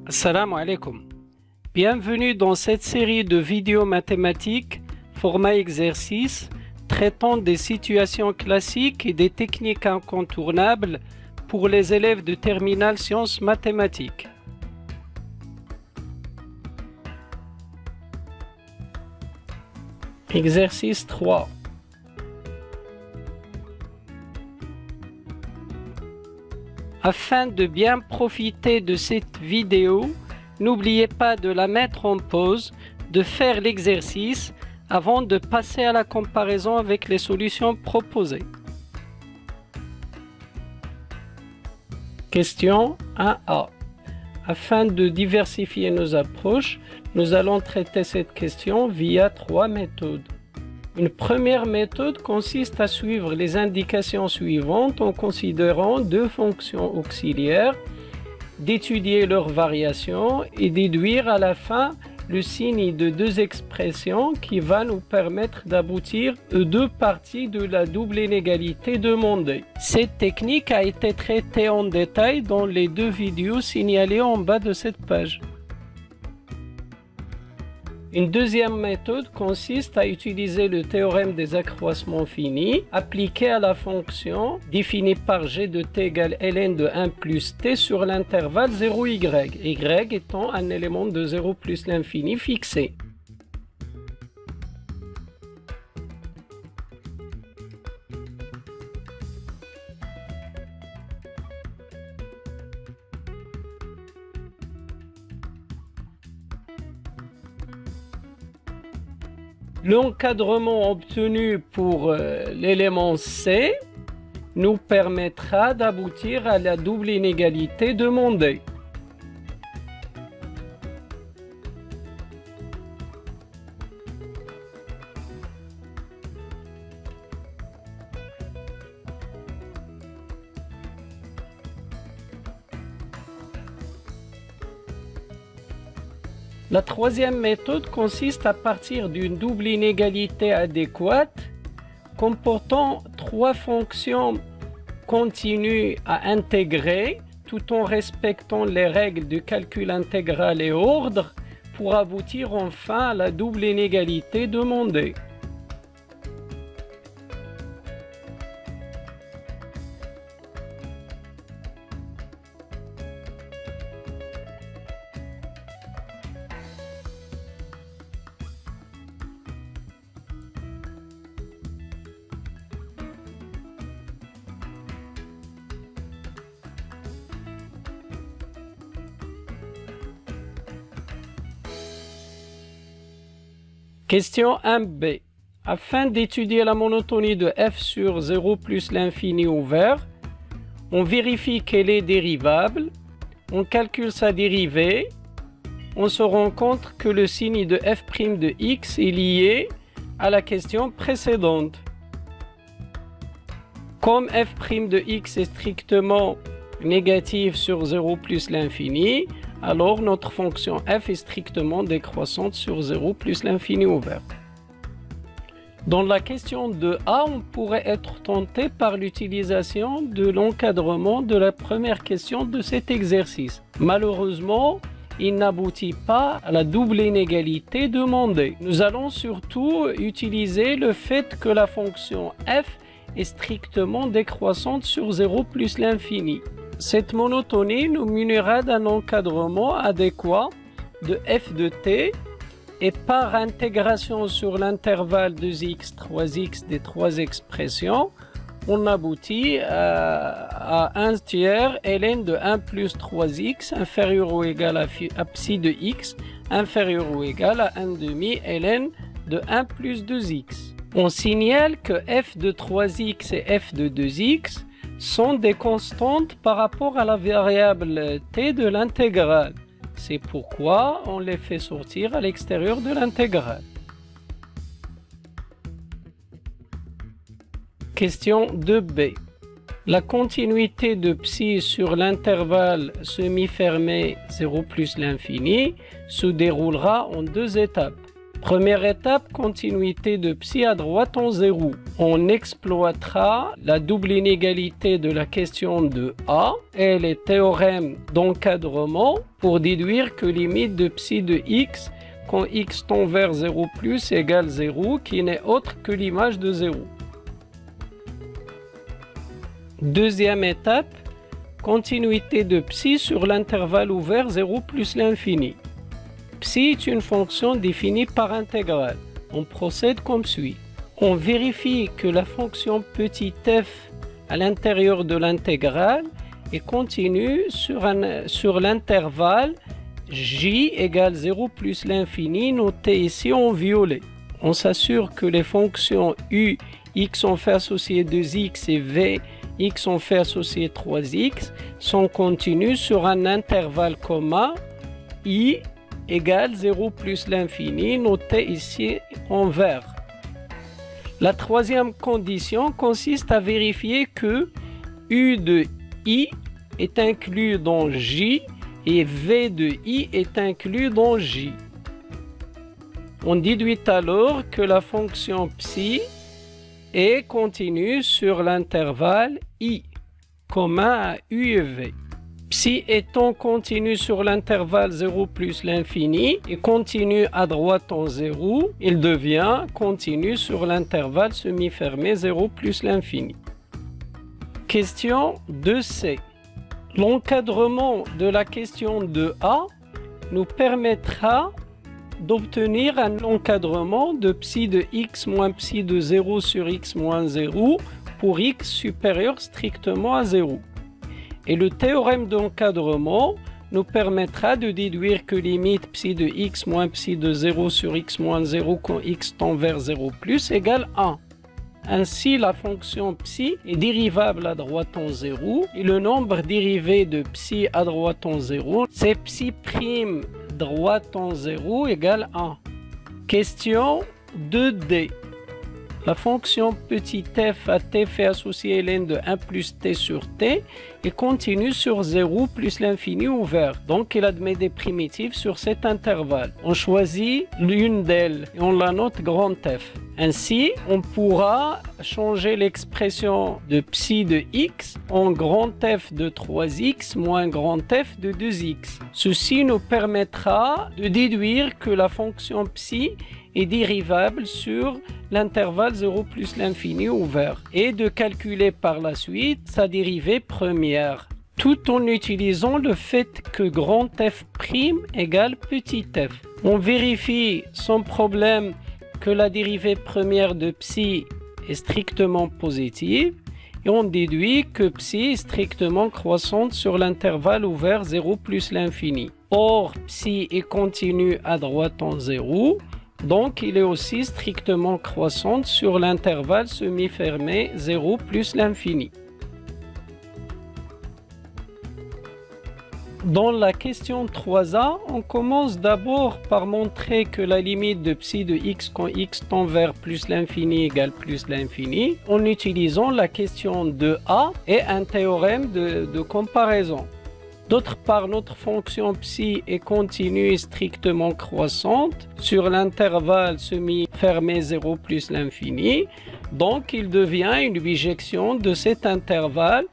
Assalamu alaikum. Bienvenue dans cette série de vidéos mathématiques, format exercice, traitant des situations classiques et des techniques incontournables pour les élèves de terminale sciences mathématiques. Exercice 3. Afin de bien profiter de cette vidéo, n'oubliez pas de la mettre en pause, de faire l'exercice avant de passer à la comparaison avec les solutions proposées. Question 1A. Afin de diversifier nos approches, nous allons traiter cette question via 3 méthodes. Une première méthode consiste à suivre les indications suivantes en considérant 2 fonctions auxiliaires, d'étudier leurs variations et déduire à la fin le signe de 2 expressions qui va nous permettre d'aboutir aux 2 parties de la double inégalité demandée. Cette technique a été traitée en détail dans les 2 vidéos signalées en bas de cette page. Une deuxième méthode consiste à utiliser le théorème des accroissements finis appliqué à la fonction définie par g de t égale ln de 1 plus t sur l'intervalle 0y, y étant un élément de 0 plus l'infini fixé. L'encadrement obtenu pour l'élément C nous permettra d'aboutir à la double inégalité demandée. La troisième méthode consiste à partir d'une double inégalité adéquate comportant 3 fonctions continues à intégrer tout en respectant les règles de calcul intégral et ordre pour aboutir enfin à la double inégalité demandée. Question 1b. Afin d'étudier la monotonie de f sur 0 plus l'infini ouvert, on vérifie qu'elle est dérivable, on calcule sa dérivée, on se rend compte que le signe de f' de x est lié à la question précédente. Comme f' de x est strictement négative sur 0 plus l'infini, alors notre fonction f est strictement décroissante sur 0 plus l'infini ouvert. Dans la question 2a, on pourrait être tenté par l'utilisation de l'encadrement de la première question de cet exercice. Malheureusement, il n'aboutit pas à la double inégalité demandée. Nous allons surtout utiliser le fait que la fonction f est strictement décroissante sur 0 plus l'infini. Cette monotonie nous munira d'un encadrement adéquat de f de t et par intégration sur l'intervalle 2x, 3x des 3 expressions, on aboutit à 1 tiers ln de 1 plus 3x inférieur ou égal à psi de x inférieur ou égal à 1 demi ln de 1 plus 2x. On signale que f de 3x et f de 2x sont des constantes par rapport à la variable t de l'intégrale. C'est pourquoi on les fait sortir à l'extérieur de l'intégrale. Question 2b. La continuité de psi sur l'intervalle semi-fermé 0 plus l'infini se déroulera en 2 étapes. Première étape, continuité de psi à droite en 0. On exploitera la double inégalité de la question de A et les théorèmes d'encadrement pour déduire que limite de psi de x quand x tend vers 0 plus égale 0, qui n'est autre que l'image de 0. Deuxième étape, continuité de psi sur l'intervalle ouvert 0 plus l'infini. Psi est une fonction définie par intégrale. On procède comme suit. On vérifie que la fonction petit f à l'intérieur de l'intégrale est continue sur l'intervalle j égale 0 plus l'infini, noté ici en violet. On s'assure que les fonctions u, x en fait associé 2x et v, x en fait associé 3x sont continues sur un intervalle commun i égale 0 plus l'infini, noté ici en vert. La troisième condition consiste à vérifier que u de i est inclus dans j et v de i est inclus dans j. On déduit alors que la fonction psi est continue sur l'intervalle i, commun à u et v. Psi étant continu sur l'intervalle 0 plus l'infini et continu à droite en 0, il devient continu sur l'intervalle semi-fermé 0 plus l'infini. Question 2c. L'encadrement de la question de A nous permettra d'obtenir un encadrement de psi de x moins psi de 0 sur x moins 0 pour x supérieur strictement à 0. Et le théorème d'encadrement nous permettra de déduire que limite psi de x moins psi de 0 sur x moins 0 quand x tend vers 0 plus égale 1. Ainsi, la fonction psi est dérivable à droite en 0 et le nombre dérivé de psi à droite en 0, c'est psi prime droite en 0 égale 1. Question 2D. La fonction petit f à t fait associer ln de 1 plus t sur t et continue sur 0 plus l'infini ouvert. Donc il admet des primitives sur cet intervalle. On choisit l'une d'elles et on la note grand F. Ainsi, on pourra changer l'expression de psi de x en grand F de 3x moins grand F de 2x. Ceci nous permettra de déduire que la fonction psi est dérivable sur l'intervalle 0 plus l'infini ouvert et de calculer par la suite sa dérivée première, tout en utilisant le fait que grand F' égale petit f. On vérifie sans problème que la dérivée première de psi est strictement positive et on déduit que psi est strictement croissante sur l'intervalle ouvert 0 plus l'infini. Or, psi est continu à droite en 0. Donc, il est aussi strictement croissante sur l'intervalle semi-fermé 0 plus l'infini. Dans la question 3a, on commence d'abord par montrer que la limite de psi de x quand x tend vers plus l'infini égale plus l'infini en utilisant la question 2a et un théorème de comparaison. D'autre part, notre fonction psi est continue et strictement croissante sur l'intervalle semi-fermé 0 plus l'infini. Donc, il devient une bijection de cet intervalle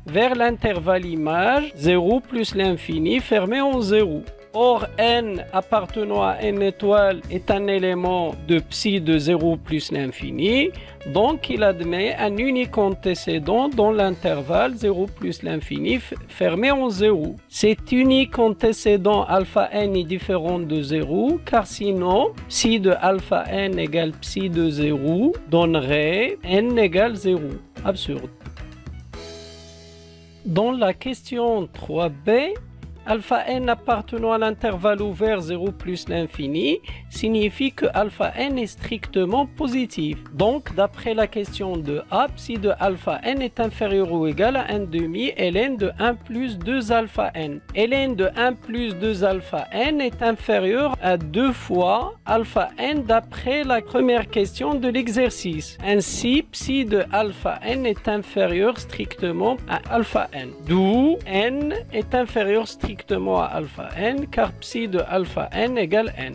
vers l'intervalle image 0 plus l'infini fermé en 0. Or, n appartenant à n étoile est un élément de psi de 0 plus l'infini. Donc, il admet un unique antécédent dans l'intervalle 0 plus l'infini fermé en 0. Cet unique antécédent alpha n est différent de 0 car sinon, psi de alpha n égale psi de 0 donnerait n égale 0. Absurde. Dans la question 3b, alpha n appartenant à l'intervalle ouvert 0 plus l'infini signifie que alpha n est strictement positif. Donc, d'après la question de A, psi de alpha n est inférieur ou égal à 1 demi ln de 1 plus 2 alpha n. Ln de 1 plus 2 alpha n est inférieur à 2 fois alpha n d'après la première question de l'exercice. Ainsi, psi de alpha n est inférieur strictement à alpha n. D'où n est inférieur strictement à alpha n car psi de alpha n égale n.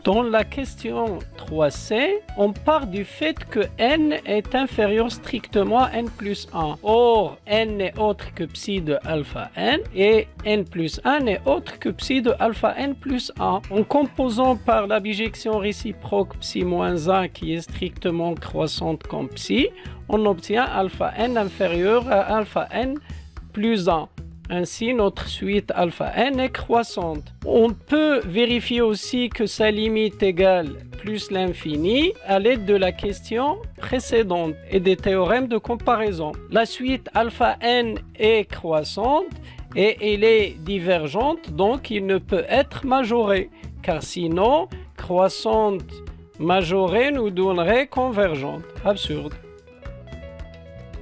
Dans la question 3c, on part du fait que n est inférieur strictement à n plus 1. Or, n n'est autre que psi de alpha n et n plus 1 n'est autre que psi de alpha n plus 1. En composant par la bijection réciproque psi moins 1 qui est strictement croissante comme psi, on obtient alpha n inférieur à alpha n plus 1. Ainsi, notre suite alpha n est croissante. On peut vérifier aussi que sa limite égale plus l'infini à l'aide de la question précédente et des théorèmes de comparaison. La suite alpha n est croissante et elle est divergente, donc il ne peut être majoré, car sinon, croissante majorée nous donnerait convergente. Absurde.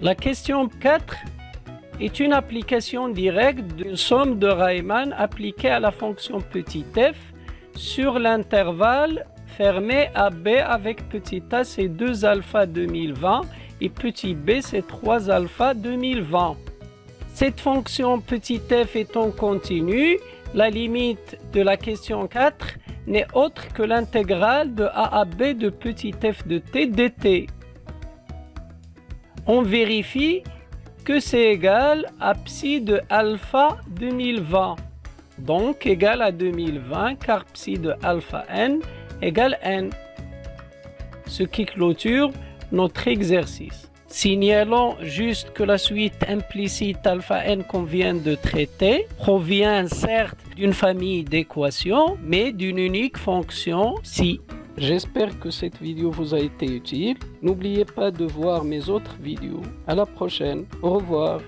La question 4 est une application directe d'une somme de Riemann appliquée à la fonction petit f sur l'intervalle fermé AB avec petit a c'est 2 alpha 2020 et petit b c'est 3 alpha 2020. Cette fonction petit f étant continue, la limite de la question 4 n'est autre que l'intégrale de a à b de petit f de t dt. On vérifie que c'est égal à psi de alpha 2020, donc égal à 2020 car psi de alpha n égale n, ce qui clôture notre exercice. Signalons juste que la suite implicite alpha n qu'on vient de traiter provient certes d'une famille d'équations, mais d'une unique fonction psi. J'espère que cette vidéo vous a été utile. N'oubliez pas de voir mes autres vidéos. À la prochaine. Au revoir.